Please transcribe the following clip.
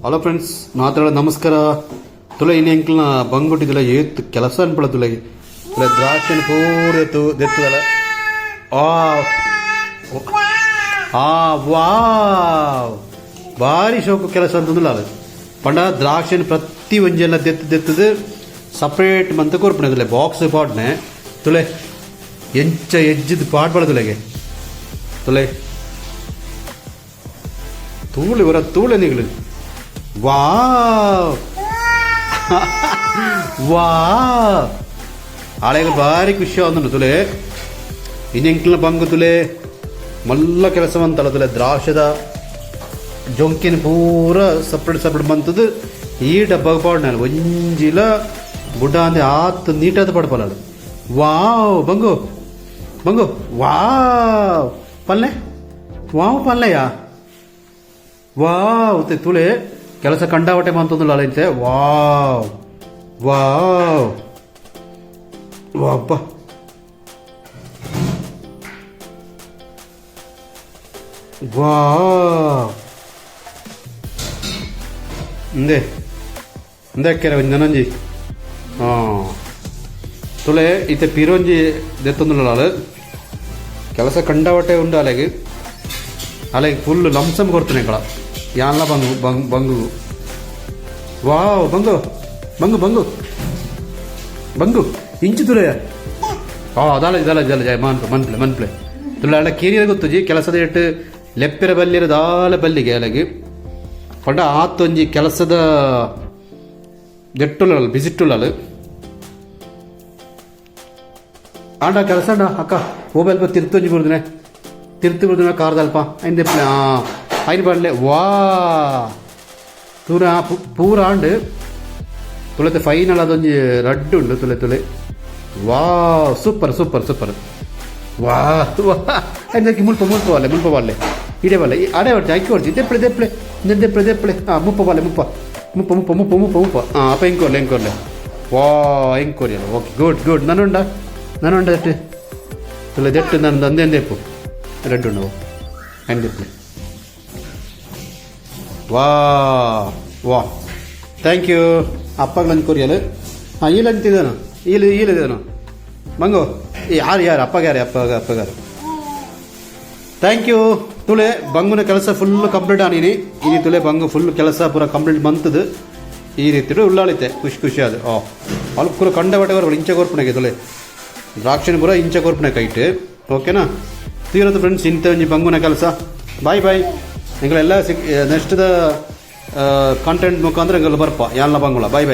Hello friends, ಮಾತಾಡೋ ನಮಸ್ಕಾರ. ತುಲೆ ಇನ್ನು ಎಂಕ್ಲನ ಬಂಗ್ಬಿಟ್ಟಿದ್ದಿಲ್ಲ ಏತ್ ಕೆಲಸ ಅನ್ಬಿಡ ತುಲೆಗೆ ತುಲೆ ದ್ರಾಕ್ಷಿ ಪೂರ ಎತ್ತು ದೆತ್ತದಲ್ಲ. ವಾವ್ ಭಾರಿ ಶೋಕು ಕೆಲಸ ಅಂತಂದಿಲ್ಲ ಅದು ಪಂಡ ದ್ರಾಕ್ಷಿ ಪ್ರತಿ ಒಂಜೆಲ್ಲ ದೆತ್ತದು ಸಪ್ರೇಟ್ ಮಂತ ಕೊರ್ಪಣೆ ತುಲೆ ಬಾಕ್ಸ್ ಪಾಡ್ನೆ ತುಲೆ ಎಂಚ ಎಜ್ಜದ ಪಾಡ್ಬಾಳ ತುಲೆಗೆ ತುಲೆ ತೂಳಿ ಹೊರ ತೂಳೆ ನಿಗಳು. ವಾವ್ ವಾವ್ ಆಳೆಗೆ ಭಾರಿ ಖುಷಿ ಆದ ತುಲೆ ಇನ್ನೆಂಕ್ಲ ಬಂಗು ತುಲೆ ಮಲ್ಲ ಕೆಲಸವಂತಲ್ಲ ತುಲೆ ದ್ರಾಕ್ಷದ ಜೊಂಕಿನ ಪೂರ ಸಪ್ರೇಟ್ ಬಂತದ್ದು ಈ ಡಬ್ಬ ಪಾಡ್ನ ಒಂಜಿಲ ಬುಡ್ಡ ಅಂದೆ ಆತ್ ನೀಟಾದ ಪಡ್ಪಲ್ಲ. ವಾವ್ ಬಂಗು ಬಂಗು ವಾವ್ ಪಲ್ಲೆ ವಾವ್ ಪಲ್ಲೆಯಾ ವಾವ್ ತುಳೆ ಕೆಲಸ ಕಂಡಾವಟೆ ಮಂತಂದಿಲ್ಲ ಅಲ್ಲೈತೆ. ವಾವ್ ವಾವ್ ವಾಪ್ಪ ವಾವ್ ಇಂದೆ ಇಂದಕ್ಕೆರ ಒಂಜನಂಜಿ ತುಳೆ ಇತ್ತೆ ಪಿರೋಂಜಿ ದೆತ್ತೊಂದಿಲ್ಲ ಅಲ್ಲ ಕೆಲಸ ಕಂಡಾವಟೆ ಉಂಡು ಅಲೆಗೆ ಅಲೆಗೆ ಫುಲ್ ಲಂಸಮ್ ಕೊಡ್ತಾನೆ ಕಳ ಯಾನ್ಲ ಬಂಗು ಬಂಗು ವಾವ್ ಬಂಗು ಬಂಗು ಬಂಗು ಬಂಗು ಇಂಚು ತುಲೆ ಅದಲ್ಲ ಇದಲ್ಲ ಇದಲ್ಲ ಜಯ ಮನ್ಪ್ಲೆ ತುಲೆ ಅಲ್ಲ ಕೇರಿಯ ಗೊತ್ತುಜಿ ಕೆಲಸದ ಇಟ್ಟು ಲೆಪ್ಪೆರ ಬಲ್ಲಿರ ದಾಲ ಬಲ್ಲಿಗೆ ಅಲಗಿ ಪಂಡ ಆತೊಂಜಿ ಕೆಲಸದ ಜಟ್ಟುಲ್ಲ ಬಿಸಿಟ್ಟುಲ್ಲ ಆಂಡ ಕೆಲಸ ಅಕ್ಕ ಮೊಬೈಲ್ ತಿರ್ತೊಂಜಿ ಬಿಡ್ದಿನ ಬಿಡ್ದಿನ ಕಾರ್ದಲ್ಪ ಐನ್ ದೆಪ್ಲೆ ಐನ್ ಬಡ್ಲೆ ವಾ ಪೂರ ಆಂಡ್ ತುಳತೆ ಫೈನಲ್ ಅದೊಂಜಿ ರಡ್ಡು ಉಂಡು ತುಳೆ ವಾ ಸೂಪರ್ ವಾ ಐದಕ್ಕೆ ಮುಲ್ಪ ಬಾಲ್ಲೆ ಇಡೇ ಬಲ್ಲೆ ಅಡೆ ಹೊಡ್ತಿ ಅಕ್ಕಿ ಹೊಡ್ತಿ ದೆಪ್ಲೆ ಮುಪ್ಪ ಬಾಲ್ಲೆ ಮುಪ್ಪ ಅಪ್ಪ ಹೆಂಗೆ ವಾ ಹೆಂಗೆ ಓಕೆ ಗುಡ್ ನಾನುಂಡ ದಟ್ಟು ತುಳೆ ದಟ್ಟು ನನ್ನ ದಂದೆ ದೆಪ್ಪು ರೆಡ್ ಉಂಡು ಹೆಂಗೆ ದೆಪ್ಲೆ ವಾ ಥ್ಯಾಂಕ್ ಯು ಅಪ್ಪಗೆ ನಂಗೆ ಕೊರಿಯಲು ಈಲಂತಿದ್ದಾನು ಈಲಿದ್ದಾನು ಮಂಗು ಯಾರು ಅಪ್ಪಗಾರು ಥ್ಯಾಂಕ್ ಯು ತುಳೆ ಬಂಗುನ ಕೆಲಸ ಫುಲ್ ಕಂಪ್ಲೀಟ್ ಆನೀನಿ ಇನಿ ತುಳೆ ಬಂಗು ಫುಲ್ ಕೆಲಸ ಪೂರ ಕಂಪ್ಲೀಟ್ ಬಂತದು ಈ ರೀತಿ ಉಳ್ಳಾಳಿತೆ ಖುಷಿ ಅದು ಅಲ್ಲಿ ಪೂರ ಕಂಡ ಬಟ್ಟೆ ಇಂಚ ಕೋರ್ಪಣೆಗೆ ತುಳೆ ದ್ರಾಕ್ಷಿನ ಪೂರ ಇಂಚ ಕೋರ್ಪಣೆ ಕೈಟ್ ಓಕೆನಾ ತೀರದು ಫ್ರೆಂಡ್ಸ್ ಇಂಥ ಒಂಜಿ ಬಂಗುನ ಕೆಲಸ ಬಾಯ್ ಎಂಗಳೆಲ್ಲ ನೆಕ್ಸ್ಟ್ ಕಂಟೆಂಟ್ ಮುಖಾಂತರ ಎಂಗೆಲ್ಲ ಬರ್ಪ ಯಾನ್ಲ ಬಂಗುಳ ಬಾಯ್